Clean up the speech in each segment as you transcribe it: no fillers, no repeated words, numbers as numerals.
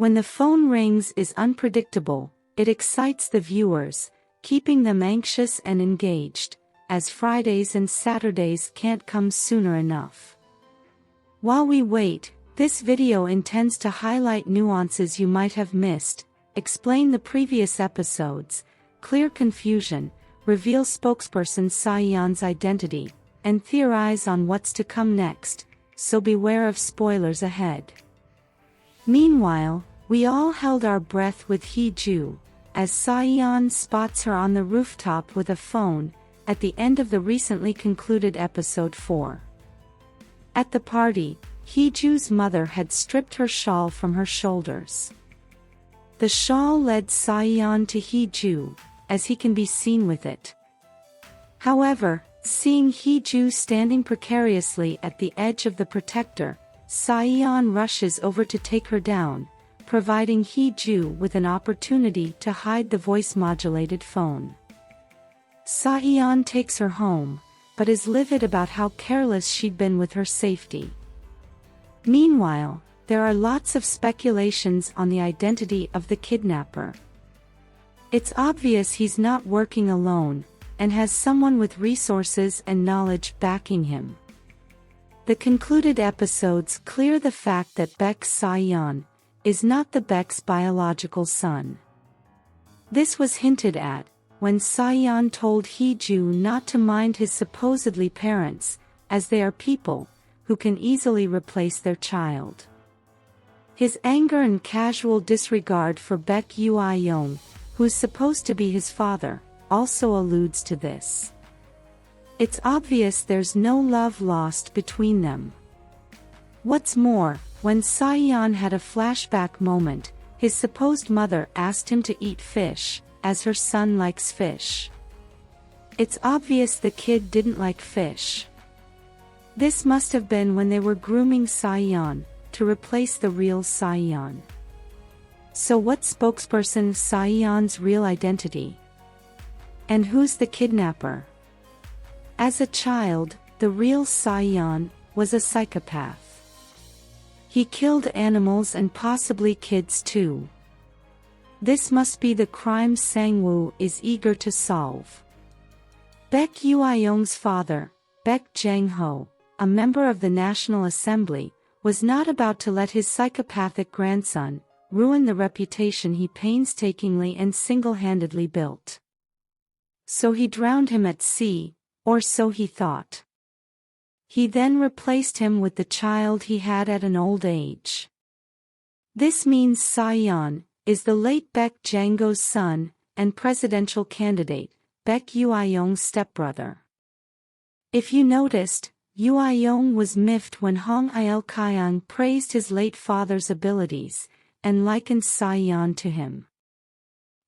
When the phone rings is unpredictable, it excites the viewers, keeping them anxious and engaged, as Fridays and Saturdays can't come sooner enough. While we wait, this video intends to highlight nuances you might have missed, explain the previous episodes, clear confusion, reveal spokesperson Sa-Eon's identity, and theorize on what's to come next, so beware of spoilers ahead. Meanwhile, we all held our breath with Hee-ju, as Sa-Eon spots her on the rooftop with a phone, at the end of the recently concluded episode 4. At the party, Hee-ju's mother had stripped her shawl from her shoulders. The shawl led Sa-Eon to Hee-ju, as he can be seen with it. However, seeing Hee-ju standing precariously at the edge of the protector, Sa-Eon rushes over to take her down, providing Hee-ju with an opportunity to hide the voice-modulated phone. Sa-Eon takes her home, but is livid about how careless she'd been with her safety. Meanwhile, there are lots of speculations on the identity of the kidnapper. It's obvious he's not working alone, and has someone with resources and knowledge backing him. The concluded episodes clear the fact that Baek's Sa-Eon is not the Baek's biological son. This was hinted at when Sa-Eon told Hee-ju not to mind his supposedly parents, as they are people who can easily replace their child. His anger and casual disregard for Baek Yoo Yeon, who's supposed to be his father, also alludes to this. It's obvious there's no love lost between them. What's more, when Sa-Eon had a flashback moment, his supposed mother asked him to eat fish, as her son likes fish. It's obvious the kid didn't like fish. This must have been when they were grooming Sa-Eon to replace the real Sa-Eon. So what's spokesperson Sa-Eon's real identity? And who's the kidnapper? As a child, the real Sa-Eon was a psychopath. He killed animals and possibly kids too. This must be the crime Sang-woo is eager to solve. Baek Yoo Yeon's father, Baek Jang-ho, a member of the National Assembly, was not about to let his psychopathic grandson ruin the reputation he painstakingly and single-handedly built. So he drowned him at sea, or so he thought. He then replaced him with the child he had at an old age. This means Sa-Eon is the late Baek Jang-ho's son and presidential candidate, Baek Yoo Yeon's stepbrother. If you noticed, Yoo Yeon was miffed when Hong Il-kyung praised his late father's abilities, and likened Sa-Eon to him.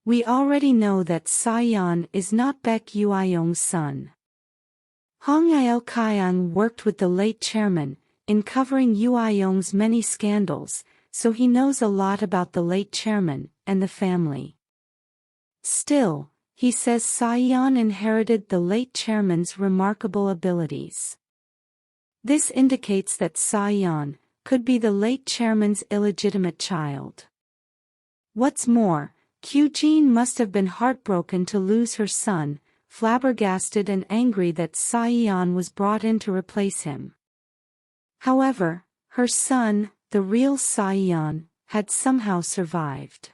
We already know that Sa-Eon is not Baek Yoo Yeon's son. Hong Il-kyung worked with the late chairman in covering Yoo Yeon's many scandals, so he knows a lot about the late chairman and the family. Still, he says Sa-Eon inherited the late chairman's remarkable abilities. This indicates that Sa-Eon could be the late chairman's illegitimate child. What's more, Kyu-jin must have been heartbroken to lose her son, flabbergasted and angry that Sa-Eon was brought in to replace him. However, her son, the real Sa-Eon, had somehow survived.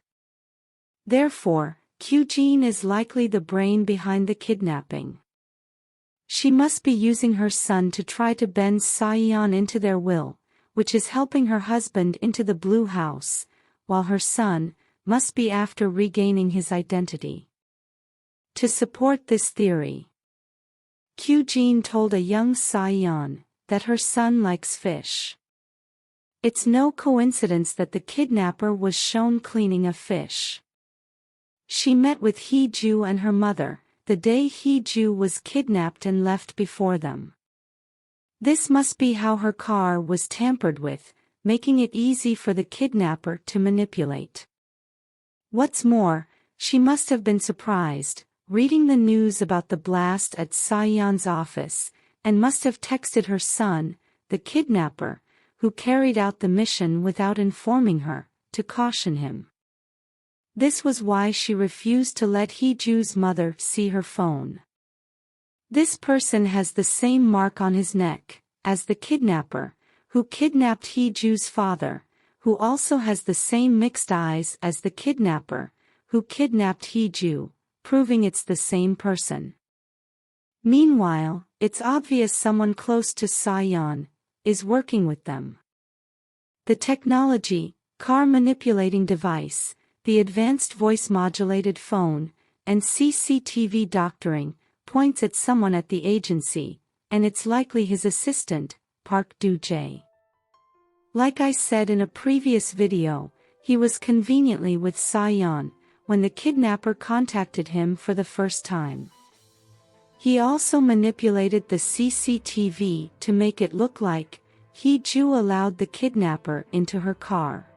Therefore, Kyu-jin is likely the brain behind the kidnapping. She must be using her son to try to bend Sa-Eon into their will, which is helping her husband into the blue house, while her son must be after regaining his identity. To support this theory, Kyu-jin told a young Sa-Eon that her son likes fish. It's no coincidence that the kidnapper was shown cleaning a fish. She met with Hee-ju and her mother the day Hee-ju was kidnapped and left before them. This must be how her car was tampered with, making it easy for the kidnapper to manipulate. What's more, she must have been surprised, reading the news about the blast at Sa-Eon's office, and must have texted her son, the kidnapper, who carried out the mission without informing her, to caution him. This was why she refused to let Hee-ju's mother see her phone. This person has the same mark on his neck as the kidnapper, who kidnapped Hee-ju's father, who also has the same mixed eyes as the kidnapper, who kidnapped Hee-ju, proving it's the same person. Meanwhile, it's obvious someone close to Sa-Eon is working with them. The technology, car manipulating device, the advanced voice-modulated phone, and CCTV doctoring points at someone at the agency, and it's likely his assistant, Park Do-jae. Like I said in a previous video, he was conveniently with Sa-Eon when the kidnapper contacted him for the first time. He also manipulated the CCTV to make it look like Hee-ju allowed the kidnapper into her car.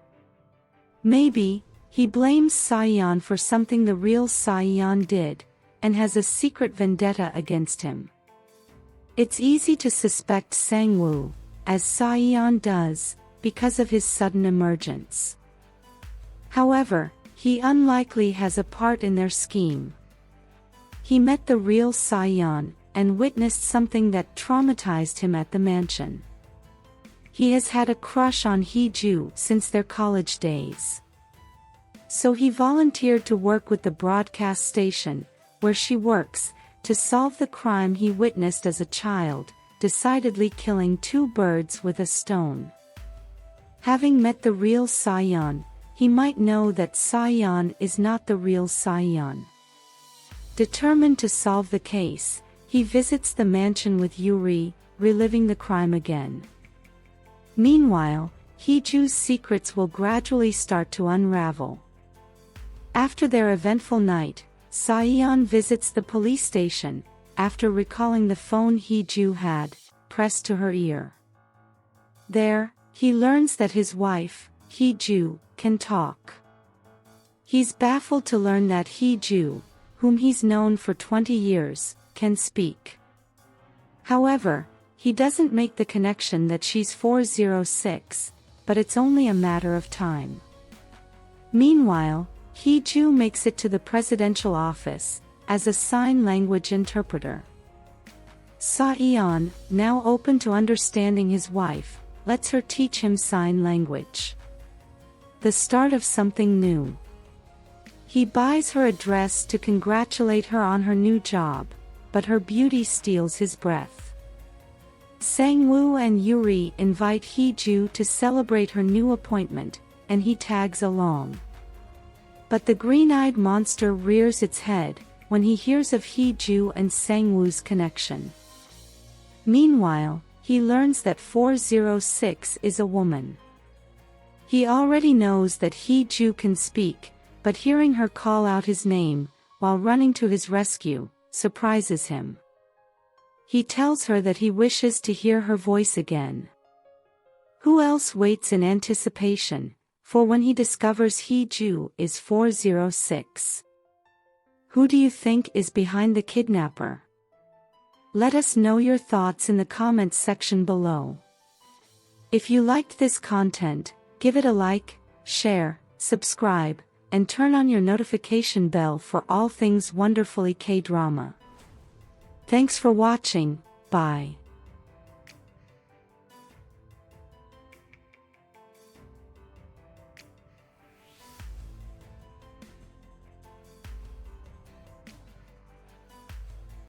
Maybe he blames Sa-Eon for something the real Sa-Eon did, and has a secret vendetta against him. It's easy to suspect Sang-woo, as Sa-Eon does, because of his sudden emergence. However, he unlikely has a part in their scheme. He met the real Sa-Eon and witnessed something that traumatized him at the mansion. He has had a crush on Hee-ju since their college days. So he volunteered to work with the broadcast station, where she works, to solve the crime he witnessed as a child, decidedly killing two birds with a stone. Having met the real Sa-Eon, he might know that Sa-Eon is not the real Sa-Eon. Determined to solve the case, he visits the mansion with Yuri, reliving the crime again. Meanwhile, Hee-ju's secrets will gradually start to unravel. After their eventful night, Sa-Eon visits the police station, after recalling the phone Hee-ju had pressed to her ear. There, he learns that his wife, Hee-ju, can talk. He's baffled to learn that Hee-ju, whom he's known for 20 years, can speak. However, he doesn't make the connection that she's 406, but it's only a matter of time. Meanwhile, Hee-ju makes it to the presidential office, as a sign language interpreter. Sa-Eon, now open to understanding his wife, lets her teach him sign language. The start of something new. He buys her a dress to congratulate her on her new job, but her beauty steals his breath. Sang-woo and Yuri invite Hee-ju to celebrate her new appointment, and he tags along. But the green-eyed monster rears its head when he hears of Hee-ju and Sang-woo's connection. Meanwhile, he learns that 406 is a woman. He already knows that Hee-ju can speak, but hearing her call out his name, while running to his rescue, surprises him. He tells her that he wishes to hear her voice again. Who else waits in anticipation, for when he discovers Hee-ju is 406? Who do you think is behind the kidnapper? Let us know your thoughts in the comments section below. If you liked this content, give it a like, share, subscribe, and turn on your notification bell for all things wonderfully K-drama. Thanks for watching, bye.